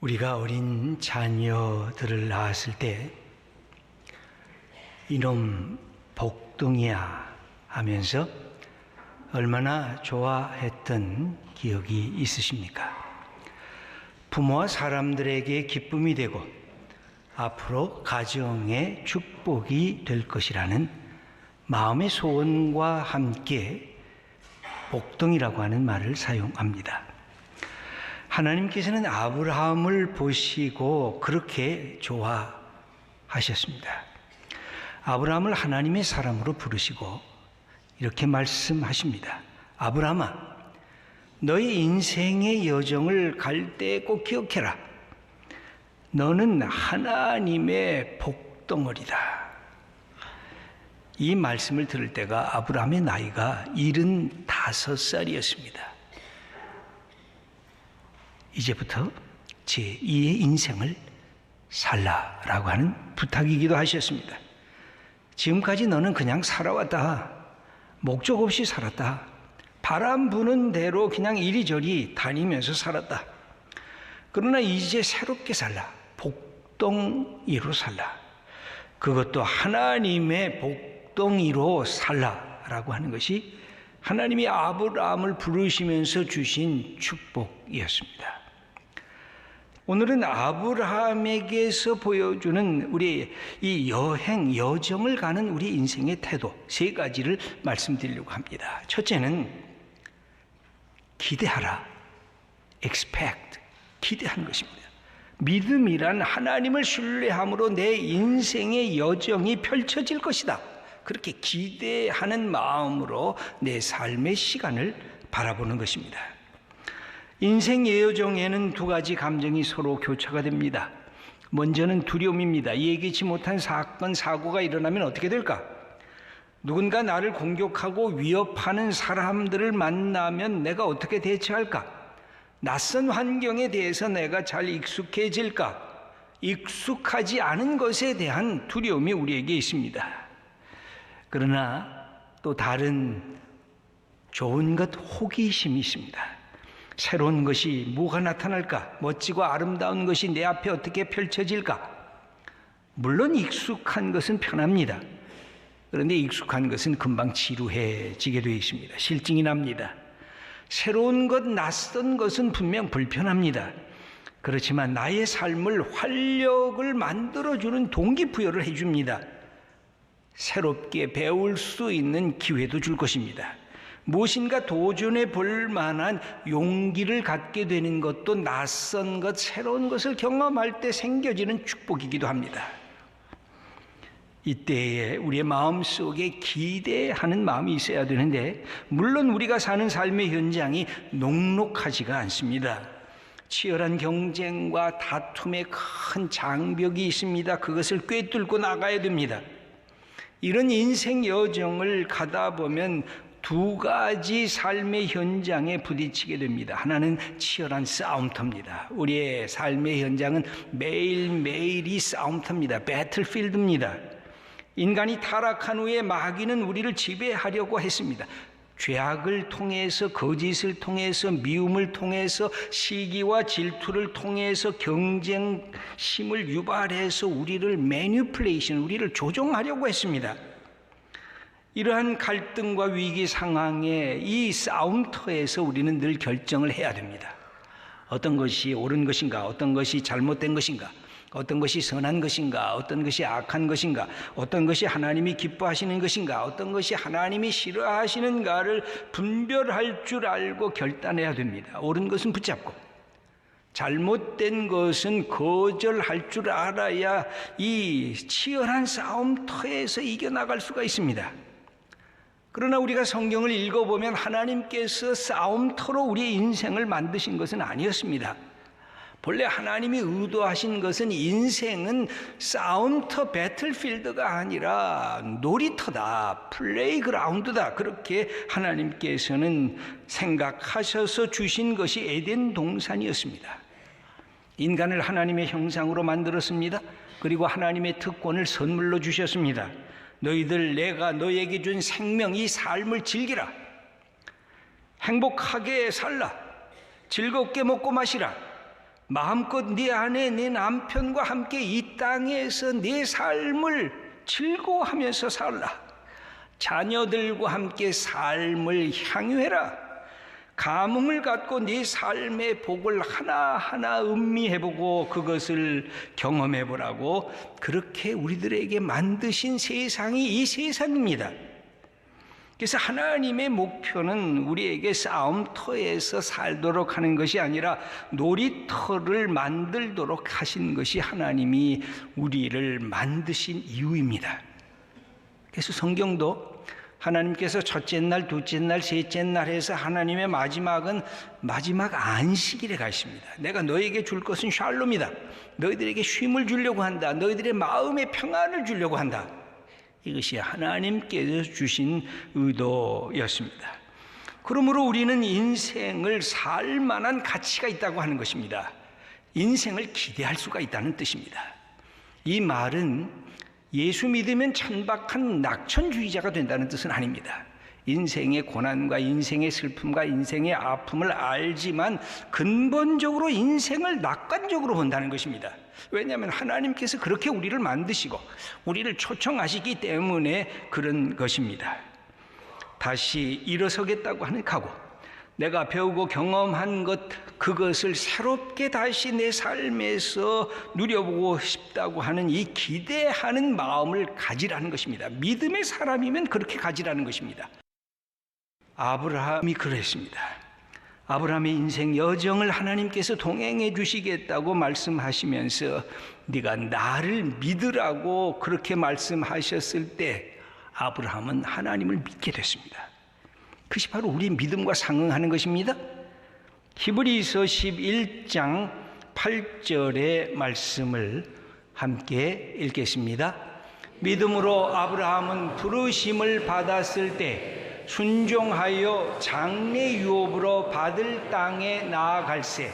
우리가 어린 자녀들을 낳았을 때 이놈 복덩이야 하면서 얼마나 좋아했던 기억이 있으십니까? 부모와 사람들에게 기쁨이 되고 앞으로 가정의 축복이 될 것이라는 마음의 소원과 함께 복덩이라고 하는 말을 사용합니다. 하나님께서는 아브라함을 보시고 그렇게 좋아하셨습니다. 아브라함을 하나님의 사람으로 부르시고 이렇게 말씀하십니다. 아브라함아, 너의 인생의 여정을 갈 때 꼭 기억해라. 너는 하나님의 복덩어리다. 이 말씀을 들을 때가 아브라함의 나이가 75살이었습니다. 이제부터 제2의 인생을 살라라고 하는 부탁이기도 하셨습니다. 지금까지 너는 그냥 살아왔다. 목적 없이 살았다. 바람 부는 대로 그냥 이리저리 다니면서 살았다. 그러나 이제 새롭게 살라. 복덩이로 살라. 그것도 하나님의 복덩이로 살라라고 하는 것이 하나님이 아브라함을 부르시면서 주신 축복이었습니다. 오늘은 아브라함에게서 보여주는 우리 이 여정을 가는 우리 인생의 태도 3가지를 말씀드리려고 합니다. 첫째는 기대하라, expect, 기대하는 것입니다. 믿음이란 하나님을 신뢰함으로 내 인생의 여정이 펼쳐질 것이다. 그렇게 기대하는 마음으로 내 삶의 시간을 바라보는 것입니다. 인생의 여정에는 2가지 감정이 서로 교차가 됩니다. 먼저는 두려움입니다. 예기치 못한 사건, 사고가 일어나면 어떻게 될까? 누군가 나를 공격하고 위협하는 사람들을 만나면 내가 어떻게 대처할까? 낯선 환경에 대해서 내가 잘 익숙해질까? 익숙하지 않은 것에 대한 두려움이 우리에게 있습니다. 그러나 또 다른 좋은 것, 호기심이 있습니다. 새로운 것이 뭐가 나타날까? 멋지고 아름다운 것이 내 앞에 어떻게 펼쳐질까? 물론 익숙한 것은 편합니다. 그런데 익숙한 것은 금방 지루해지게 되어 있습니다. 실증이 납니다. 새로운 것, 낯선 것은 분명 불편합니다. 그렇지만 나의 삶을 활력을 만들어주는 동기부여를 해줍니다. 새롭게 배울 수 있는 기회도 줄 것입니다. 무엇인가 도전해 볼 만한 용기를 갖게 되는 것도 낯선 것, 새로운 것을 경험할 때 생겨지는 축복이기도 합니다. 이때에 우리의 마음속에 기대하는 마음이 있어야 되는데 물론 우리가 사는 삶의 현장이 녹록하지가 않습니다. 치열한 경쟁과 다툼의 큰 장벽이 있습니다. 그것을 꿰뚫고 나가야 됩니다. 이런 인생 여정을 가다 보면 2가지 삶의 현장에 부딪히게 됩니다. 하나는 치열한 싸움터입니다. 우리의 삶의 현장은 매일매일이 싸움터입니다. 배틀필드입니다. 인간이 타락한 후에 마귀는 우리를 지배하려고 했습니다. 죄악을 통해서, 거짓을 통해서, 미움을 통해서, 시기와 질투를 통해서 경쟁심을 유발해서 우리를 매니플레이션, 우리를 조종하려고 했습니다. 이러한 갈등과 위기 상황에 이 싸움터에서 우리는 늘 결정을 해야 됩니다. 어떤 것이 옳은 것인가? 어떤 것이 잘못된 것인가? 어떤 것이 선한 것인가? 어떤 것이 악한 것인가? 어떤 것이 하나님이 기뻐하시는 것인가? 어떤 것이 하나님이 싫어하시는가를 분별할 줄 알고 결단해야 됩니다. 옳은 것은 붙잡고 잘못된 것은 거절할 줄 알아야 이 치열한 싸움터에서 이겨나갈 수가 있습니다. 그러나 우리가 성경을 읽어보면 하나님께서 싸움터로 우리의 인생을 만드신 것은 아니었습니다. 본래 하나님이 의도하신 것은 인생은 싸움터, 배틀필드가 아니라 놀이터다, 플레이그라운드다. 그렇게 하나님께서는 생각하셔서 주신 것이 에덴 동산이었습니다. 인간을 하나님의 형상으로 만들었습니다. 그리고 하나님의 특권을 선물로 주셨습니다. 너희들 내가 너에게 준 생명, 이 삶을 즐기라. 행복하게 살라. 즐겁게 먹고 마시라. 마음껏 네 아내, 네 남편과 함께 이 땅에서 네 삶을 즐거워하면서 살라. 자녀들과 함께 삶을 향유해라. 감흥을 갖고 네 삶의 복을 하나하나 음미해보고 그것을 경험해보라고 그렇게 우리들에게 만드신 세상이 이 세상입니다. 그래서 하나님의 목표는 우리에게 싸움터에서 살도록 하는 것이 아니라 놀이터를 만들도록 하신 것이 하나님이 우리를 만드신 이유입니다. 그래서 성경도 하나님께서 첫째 날, 둘째 날, 셋째 날 해서 하나님의 마지막은 마지막 안식일에 가십니다. 내가 너에게 줄 것은 샬롬이다. 너희들에게 쉼을 주려고 한다. 너희들의 마음의 평안을 주려고 한다. 이것이 하나님께서 주신 의도였습니다. 그러므로 우리는 인생을 살 만한 가치가 있다고 하는 것입니다. 인생을 기대할 수가 있다는 뜻입니다. 이 말은 예수 믿으면 천박한 낙천주의자가 된다는 뜻은 아닙니다. 인생의 고난과 인생의 슬픔과 인생의 아픔을 알지만 근본적으로 인생을 낙관적으로 본다는 것입니다. 왜냐하면 하나님께서 그렇게 우리를 만드시고 우리를 초청하시기 때문에 그런 것입니다. 다시 일어서겠다고 하는 각오, 내가 배우고 경험한 것 그것을 새롭게 다시 내 삶에서 누려보고 싶다고 하는 이 기대하는 마음을 가지라는 것입니다. 믿음의 사람이면 그렇게 가지라는 것입니다. 아브라함이 그랬습니다. 아브라함의 인생 여정을 하나님께서 동행해 주시겠다고 말씀하시면서 네가 나를 믿으라고 그렇게 말씀하셨을 때 아브라함은 하나님을 믿게 됐습니다. 그것이 바로 우리 믿음과 상응하는 것입니다. 히브리서 11장 8절의 말씀을 함께 읽겠습니다. 믿음으로 아브라함은 부르심을 받았을 때 순종하여 장래 유업으로 받을 땅에 나아갈새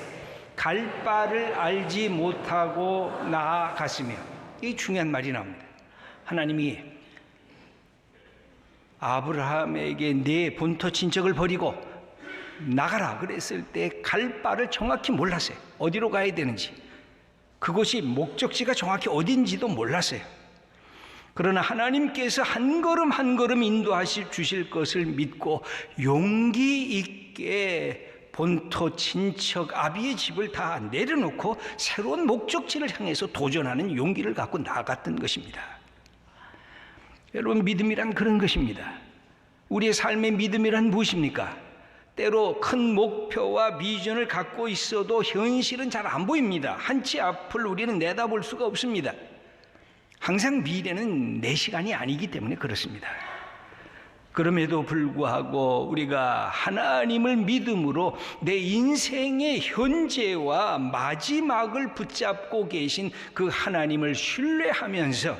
갈 바를 알지 못하고 나아갔으며, 이 중요한 말이 나옵니다. 하나님이 아브라함에게 내 본토 친척을 버리고 나가라 그랬을 때 갈 바를 정확히 몰랐어요. 어디로 가야 되는지, 그곳이 목적지가 정확히 어딘지도 몰랐어요. 그러나 하나님께서 한 걸음 한 걸음 인도하실 주실 것을 믿고 용기 있게 본토 친척 아비의 집을 다 내려놓고 새로운 목적지를 향해서 도전하는 용기를 갖고 나갔던 것입니다. 여러분, 믿음이란 그런 것입니다. 우리의 삶의 믿음이란 무엇입니까? 때로 큰 목표와 비전을 갖고 있어도 현실은 잘 안 보입니다. 한치 앞을 우리는 내다볼 수가 없습니다. 항상 미래는 내 시간이 아니기 때문에 그렇습니다. 그럼에도 불구하고 우리가 하나님을 믿음으로 내 인생의 현재와 마지막을 붙잡고 계신 그 하나님을 신뢰하면서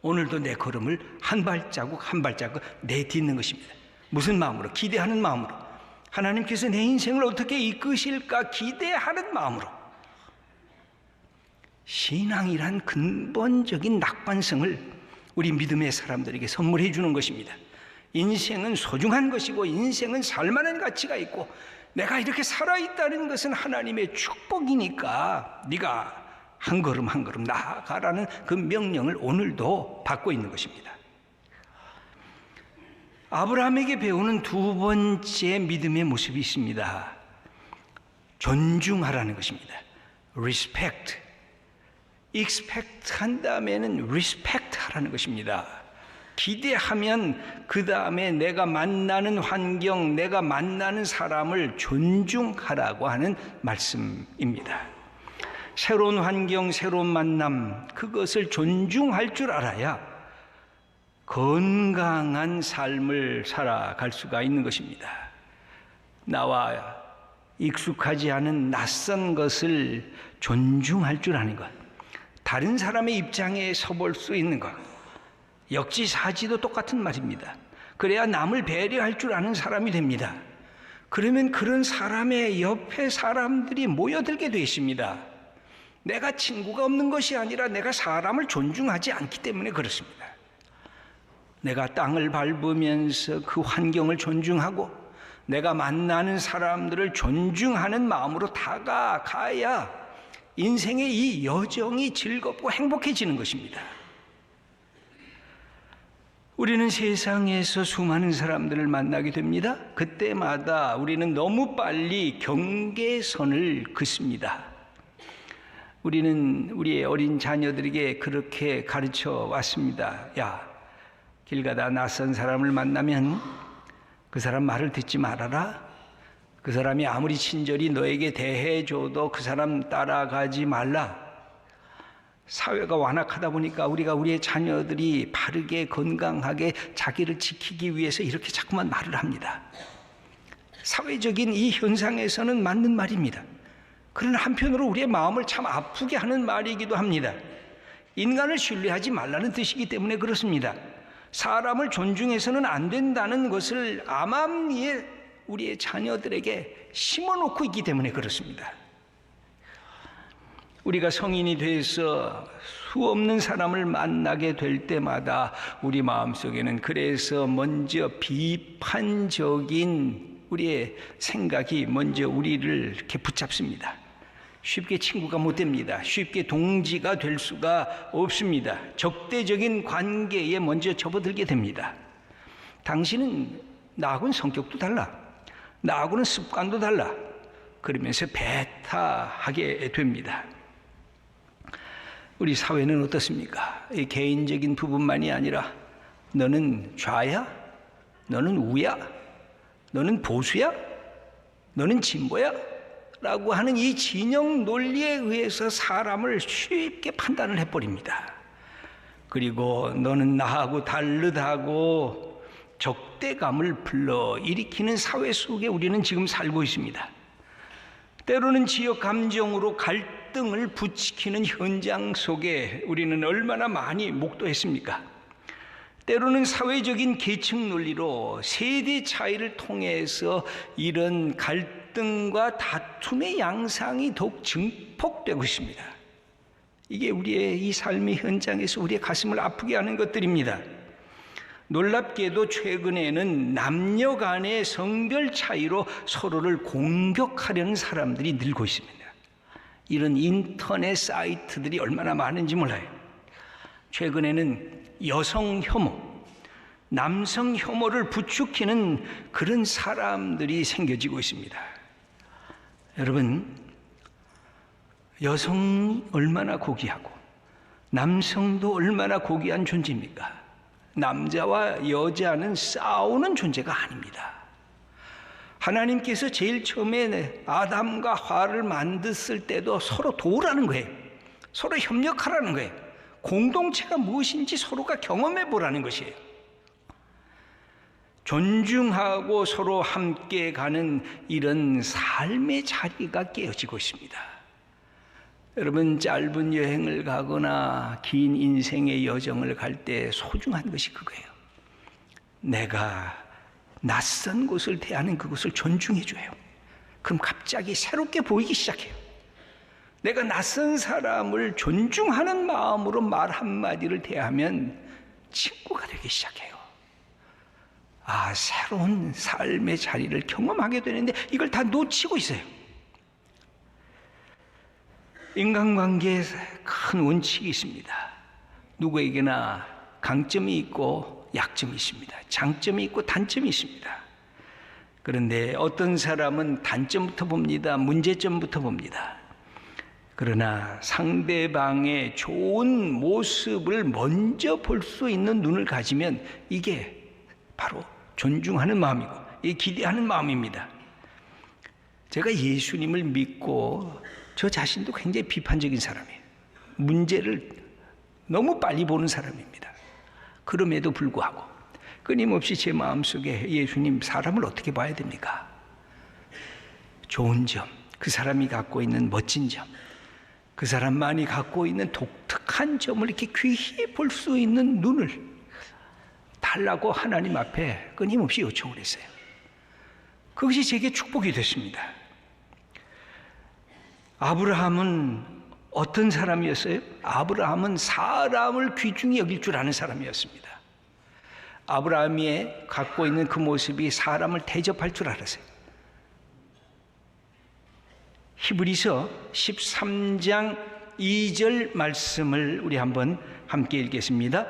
오늘도 내 걸음을 한 발자국 한 발자국 내딛는 것입니다. 무슨 마음으로? 기대하는 마음으로. 하나님께서 내 인생을 어떻게 이끄실까 기대하는 마음으로. 신앙이란 근본적인 낙관성을 우리 믿음의 사람들에게 선물해 주는 것입니다. 인생은 소중한 것이고 인생은 살만한 가치가 있고 내가 이렇게 살아있다는 것은 하나님의 축복이니까 네가 한 걸음 한 걸음 나아가라는 그 명령을 오늘도 받고 있는 것입니다. 아브라함에게 배우는 두 번째 믿음의 모습이 있습니다. 존중하라는 것입니다. respect. expect 한 다음에는 respect 하라는 것입니다. 기대하면 그 다음에 내가 만나는 환경, 내가 만나는 사람을 존중하라고 하는 말씀입니다. 새로운 환경, 새로운 만남, 그것을 존중할 줄 알아야 건강한 삶을 살아갈 수가 있는 것입니다. 나와 익숙하지 않은 낯선 것을 존중할 줄 아는 것, 다른 사람의 입장에 서볼 수 있는 것, 역지사지도 똑같은 말입니다. 그래야 남을 배려할 줄 아는 사람이 됩니다. 그러면 그런 사람의 옆에 사람들이 모여들게 되어 있습니다. 내가 친구가 없는 것이 아니라 내가 사람을 존중하지 않기 때문에 그렇습니다. 내가 땅을 밟으면서 그 환경을 존중하고 내가 만나는 사람들을 존중하는 마음으로 다가가야 인생의 이 여정이 즐겁고 행복해지는 것입니다. 우리는 세상에서 수많은 사람들을 만나게 됩니다. 그때마다 우리는 너무 빨리 경계선을 긋습니다. 우리는 우리의 어린 자녀들에게 그렇게 가르쳐 왔습니다. 야, 길 가다 낯선 사람을 만나면 그 사람 말을 듣지 말아라. 그 사람이 아무리 친절히 너에게 대해줘도 그 사람 따라가지 말라. 사회가 완악하다 보니까 우리가 우리의 자녀들이 바르게 건강하게 자기를 지키기 위해서 이렇게 자꾸만 말을 합니다. 사회적인 이 현상에서는 맞는 말입니다. 그러나 한편으로 우리의 마음을 참 아프게 하는 말이기도 합니다. 인간을 신뢰하지 말라는 뜻이기 때문에 그렇습니다. 사람을 존중해서는 안 된다는 것을 암암리에 우리의 자녀들에게 심어놓고 있기 때문에 그렇습니다. 우리가 성인이 돼서 수없는 사람을 만나게 될 때마다 우리 마음속에는 그래서 먼저 비판적인 우리의 생각이 먼저 우리를 이렇게 붙잡습니다. 쉽게 친구가 못 됩니다. 쉽게 동지가 될 수가 없습니다. 적대적인 관계에 먼저 접어들게 됩니다. 당신은 나하고는 성격도 달라. 나하고는 습관도 달라. 그러면서 배타하게 됩니다. 우리 사회는 어떻습니까? 이 개인적인 부분만이 아니라 너는 좌야? 너는 우야? 너는 보수야? 너는 진보야? 라고 하는 이 진영 논리에 의해서 사람을 쉽게 판단을 해버립니다. 그리고 너는 나하고 다르다고 적대감을 불러일으키는 사회 속에 우리는 지금 살고 있습니다. 때로는 지역 감정으로 갈등을 부추기는 현장 속에 우리는 얼마나 많이 목도했습니까? 때로는 사회적인 계층 논리로 세대 차이를 통해서 이런 갈등과 다툼의 양상이 더욱 증폭되고 있습니다. 이게 우리의 이 삶의 현장에서 우리의 가슴을 아프게 하는 것들입니다. 놀랍게도 최근에는 남녀 간의 성별 차이로 서로를 공격하려는 사람들이 늘고 있습니다. 이런 인터넷 사이트들이 얼마나 많은지 몰라요. 최근에는 여성 혐오, 남성 혐오를 부추기는 그런 사람들이 생겨지고 있습니다. 여러분, 여성이 얼마나 고귀하고 남성도 얼마나 고귀한 존재입니까? 남자와 여자는 싸우는 존재가 아닙니다. 하나님께서 제일 처음에 아담과 하와를 만드실 때도 서로 도우라는 거예요. 서로 협력하라는 거예요. 공동체가 무엇인지 서로가 경험해 보라는 것이에요. 존중하고 서로 함께 가는 이런 삶의 자리가 깨어지고 있습니다. 여러분, 짧은 여행을 가거나 긴 인생의 여정을 갈 때 소중한 것이 그거예요. 내가 낯선 곳을 대하는 그곳을 존중해줘요. 그럼 갑자기 새롭게 보이기 시작해요. 내가 낯선 사람을 존중하는 마음으로 말 한마디를 대하면 친구가 되기 시작해요. 아, 새로운 삶의 자리를 경험하게 되는데 이걸 다 놓치고 있어요. 인간관계에 큰 원칙이 있습니다. 누구에게나 강점이 있고 약점이 있습니다. 장점이 있고 단점이 있습니다. 그런데 어떤 사람은 단점부터 봅니다. 문제점부터 봅니다. 그러나 상대방의 좋은 모습을 먼저 볼 수 있는 눈을 가지면 이게 바로 존중하는 마음이고 이게 기대하는 마음입니다. 제가 예수님을 믿고 저 자신도 굉장히 비판적인 사람이에요. 문제를 너무 빨리 보는 사람입니다. 그럼에도 불구하고 끊임없이 제 마음속에 예수님, 사람을 어떻게 봐야 됩니까? 좋은 점, 그 사람이 갖고 있는 멋진 점, 그 사람만이 갖고 있는 독특한 점을 이렇게 귀히 볼 수 있는 눈을 달라고 하나님 앞에 끊임없이 요청을 했어요. 그것이 제게 축복이 됐습니다. 아브라함은 어떤 사람이었어요? 아브라함은 사람을 귀중히 여길 줄 아는 사람이었습니다. 아브라함이 갖고 있는 그 모습이 사람을 대접할 줄 알았어요. 히브리서 13장 2절 말씀을 우리 한번 함께 읽겠습니다.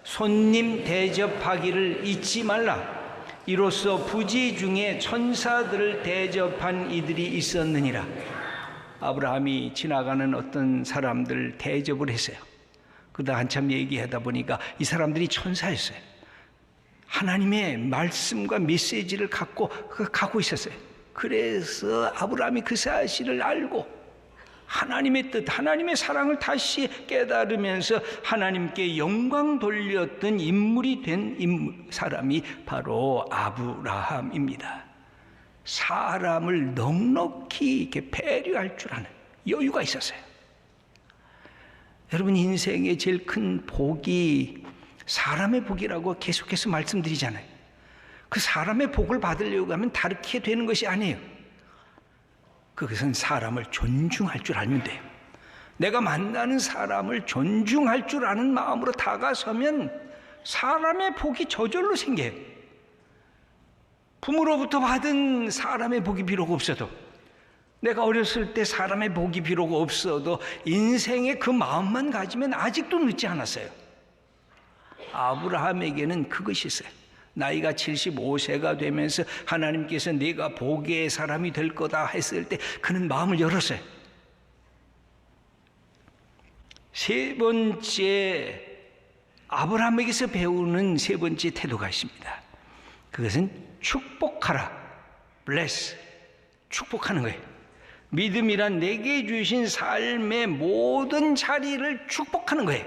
손님 대접하기를 잊지 말라. 이로써 부지 중에 천사들을 대접한 이들이 있었느니라. 아브라함이 지나가는 어떤 사람들 대접을 했어요. 그러다 한참 얘기하다 보니까 이 사람들이 천사였어요. 하나님의 말씀과 메시지를 갖고 있었어요. 그래서 아브라함이 그 사실을 알고 하나님의 뜻, 하나님의 사랑을 다시 깨달으면서 하나님께 영광 돌렸던 인물이 된 사람이 바로 아브라함입니다. 사람을 넉넉히 이렇게 배려할 줄 아는 여유가 있었어요. 여러분, 인생의 제일 큰 복이 사람의 복이라고 계속해서 말씀드리잖아요. 그 사람의 복을 받으려고 하면 다르게 되는 것이 아니에요. 그것은 사람을 존중할 줄 알면 돼요. 내가 만나는 사람을 존중할 줄 아는 마음으로 다가서면 사람의 복이 저절로 생겨요. 부모로부터 받은 사람의 복이 비록 없어도, 내가 어렸을 때 사람의 복이 비록 없어도 인생의 그 마음만 가지면 아직도 늦지 않았어요. 아브라함에게는 그것이 있어요. 나이가 75세가 되면서 하나님께서 네가 복의 사람이 될 거다 했을 때 그는 마음을 열었어요. 세 번째, 아브라함에게서 배우는 세 번째 태도가 있습니다. 그것은 축복하라, bless, 축복하는 거예요. 믿음이란 내게 주신 삶의 모든 자리를 축복하는 거예요.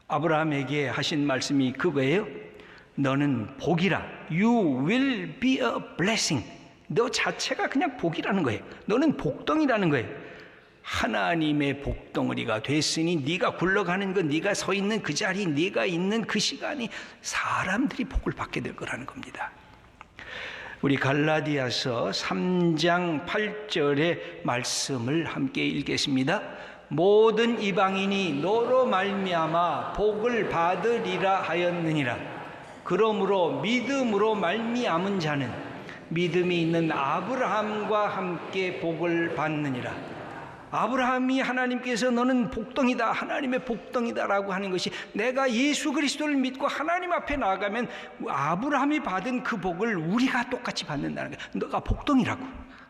아브라함에게 하신 말씀이 그거예요. 너는 복이라. You will be a blessing. 너 자체가 그냥 복이라는 거예요. 너는 복덩이라는 거예요. 하나님의 복덩어리가 됐으니 네가 굴러가는 것, 네가 서 있는 그 자리, 네가 있는 그 시간이 사람들이 복을 받게 될 거라는 겁니다. 우리 갈라디아서 3장 8절의 말씀을 함께 읽겠습니다. 모든 이방인이 너로 말미암아 복을 받으리라 하였느니라. 그러므로 믿음으로 말미암은 자는 믿음이 있는 아브라함과 함께 복을 받느니라. 아브라함이 하나님께서 너는 복덩이다, 하나님의 복덩이다라고 하는 것이, 내가 예수 그리스도를 믿고 하나님 앞에 나아가면 아브라함이 받은 그 복을 우리가 똑같이 받는다는 거야. 너가 복덩이라고,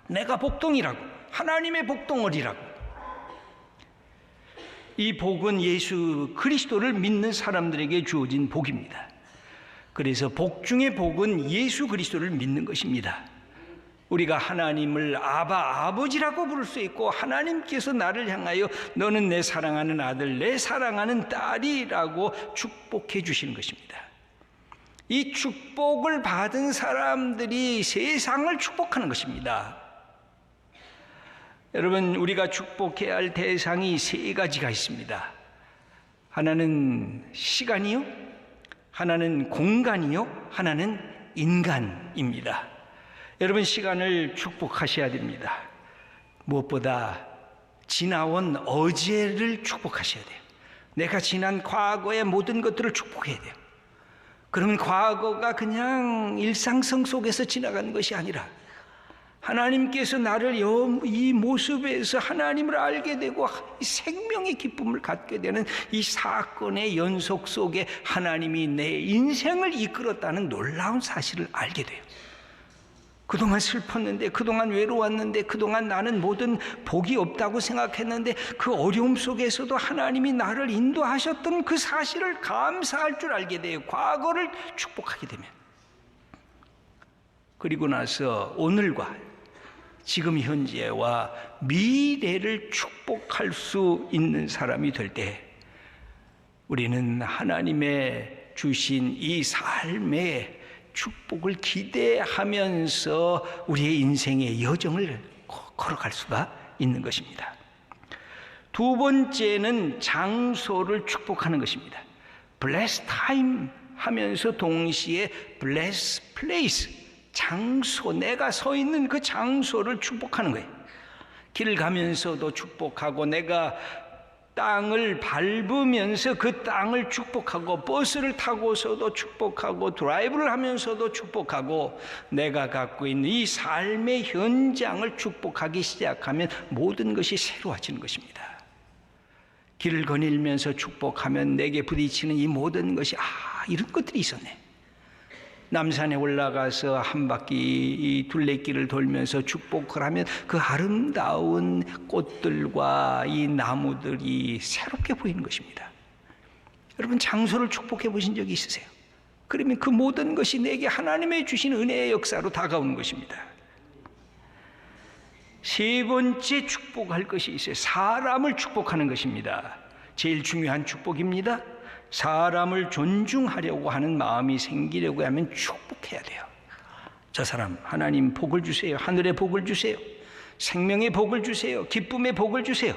내가 복덩이라고, 하나님의 복덩어리라고. 이 복은 예수 그리스도를 믿는 사람들에게 주어진 복입니다. 그래서 복 중의 복은 예수 그리스도를 믿는 것입니다. 우리가 하나님을 아버지라고 부를 수 있고, 하나님께서 나를 향하여 너는 내 사랑하는 아들, 내 사랑하는 딸이라고 축복해 주시는 것입니다. 이 축복을 받은 사람들이 세상을 축복하는 것입니다. 여러분, 우리가 축복해야 할 대상이 세 가지가 있습니다. 하나는 시간이요, 하나는 공간이요, 하나는 인간입니다. 여러분, 시간을 축복하셔야 됩니다. 무엇보다 지나온 어제를 축복하셔야 돼요. 내가 지난 과거의 모든 것들을 축복해야 돼요. 그러면 과거가 그냥 일상성 속에서 지나가는 것이 아니라 하나님께서 나를 이 모습에서 하나님을 알게 되고 생명의 기쁨을 갖게 되는 이 사건의 연속 속에 하나님이 내 인생을 이끌었다는 놀라운 사실을 알게 돼요. 그동안 슬펐는데, 그동안 외로웠는데, 그동안 나는 모든 복이 없다고 생각했는데 그 어려움 속에서도 하나님이 나를 인도하셨던 그 사실을 감사할 줄 알게 돼요. 과거를 축복하게 되면. 그리고 나서 오늘과 지금 현재와 미래를 축복할 수 있는 사람이 될 때 우리는 하나님의 주신 이 삶의 축복을 기대하면서 우리의 인생의 여정을 걸어갈 수가 있는 것입니다. 두 번째는 장소를 축복하는 것입니다. bless time 하면서 동시에 bless place, 장소, 내가 서 있는 그 장소를 축복하는 거예요. 길을 가면서도 축복하고, 내가 땅을 밟으면서 그 땅을 축복하고, 버스를 타고서도 축복하고, 드라이브를 하면서도 축복하고, 내가 갖고 있는 이 삶의 현장을 축복하기 시작하면 모든 것이 새로워지는 것입니다. 길을 거닐면서 축복하면 내게 부딪히는 이 모든 것이, 이런 것들이 있었네. 남산에 올라가서 한 바퀴 이 둘레길을 돌면서 축복을 하면 그 아름다운 꽃들과 이 나무들이 새롭게 보이는 것입니다. 여러분, 장소를 축복해 보신 적이 있으세요? 그러면 그 모든 것이 내게 하나님의 주신 은혜의 역사로 다가오는 것입니다. 세 번째 축복할 것이 있어요. 사람을 축복하는 것입니다. 제일 중요한 축복입니다. 사람을 존중하려고 하는 마음이 생기려고 하면 축복해야 돼요. 저 사람 하나님 복을 주세요. 하늘의 복을 주세요. 생명의 복을 주세요. 기쁨의 복을 주세요.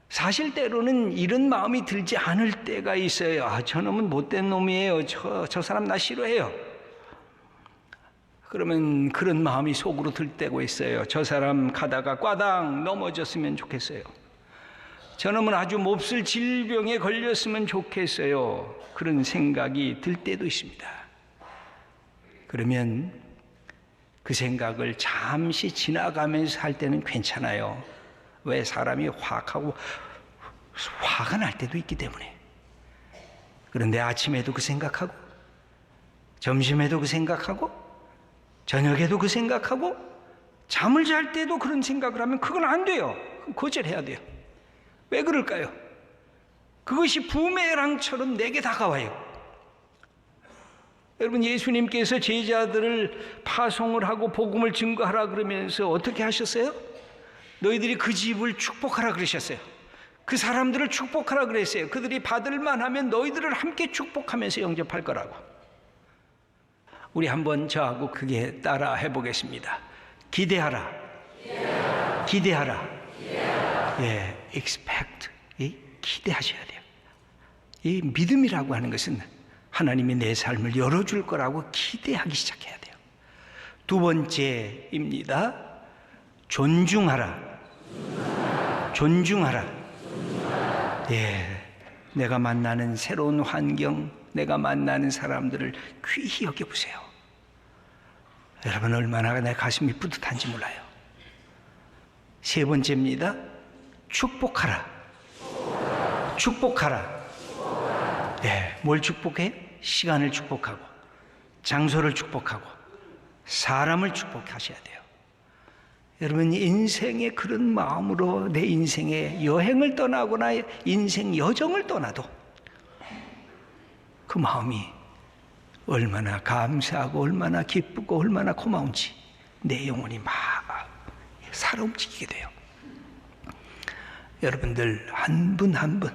사실 때로는 이런 마음이 들지 않을 때가 있어요. 저놈은 못된 놈이에요. 저 사람 나 싫어해요. 그러면 그런 마음이 속으로 들 때가 있어요. 저 사람 가다가 꽈당 넘어졌으면 좋겠어요. 저놈은 아주 몹쓸 질병에 걸렸으면 좋겠어요. 그런 생각이 들 때도 있습니다. 그러면 그 생각을 잠시 지나가면서 할 때는 괜찮아요. 왜? 사람이 화가 날 때도 있기 때문에. 그런데 아침에도 그 생각하고, 점심에도 그 생각하고, 저녁에도 그 생각하고, 잠을 잘 때도 그런 생각을 하면 그건 안 돼요. 거절해야 돼요. 왜 그럴까요? 그것이 부메랑처럼 내게 다가와요. 여러분, 예수님께서 제자들을 파송을 하고 복음을 증거하라 그러면서 어떻게 하셨어요? 너희들이 그 집을 축복하라 그러셨어요. 그 사람들을 축복하라 그랬어요. 그들이 받을만 하면 너희들을 함께 축복하면서 영접할 거라고. 우리 한번 저하고 그게 따라 해보겠습니다. 기대하라. 기대하라. 예, expect. 기대하셔야 돼요. 이 믿음이라고 하는 것은 하나님이 내 삶을 열어줄 거라고 기대하기 시작해야 돼요. 두 번째입니다. 존중하라. 존중하라. 예, 내가 만나는 새로운 환경, 내가 만나는 사람들을 귀히 여겨보세요. 여러분, 얼마나 내 가슴이 뿌듯한지 몰라요. 세 번째입니다. 축복하라. 축복하라. 예, 뭘 축복해? 시간을 축복하고, 장소를 축복하고, 사람을 축복하셔야 돼요. 여러분, 인생의 그런 마음으로 내 인생의 여행을 떠나거나 인생 여정을 떠나도 그 마음이 얼마나 감사하고 얼마나 기쁘고 얼마나 고마운지 내 영혼이 막 살아 움직이게 돼요. 여러분들 한 분 한 분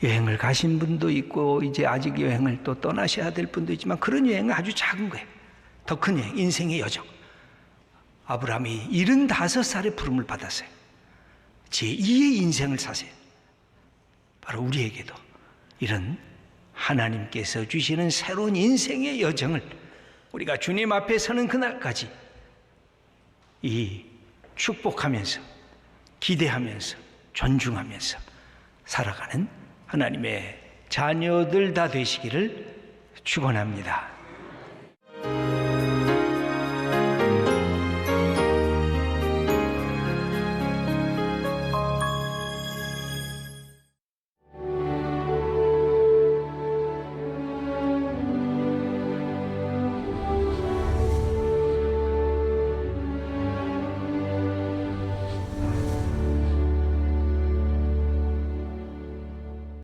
여행을 가신 분도 있고 이제 아직 여행을 또 떠나셔야 될 분도 있지만 그런 여행은 아주 작은 거예요. 더 큰 여행, 인생의 여정. 아브라함이 75살에 부름을 받았어요. 제2의 인생을 사세요. 바로 우리에게도 이런 하나님께서 주시는 새로운 인생의 여정을 우리가 주님 앞에 서는 그날까지 이 축복하면서 기대하면서 존중하면서 살아가는 하나님의 자녀들 다 되시기를 축원합니다.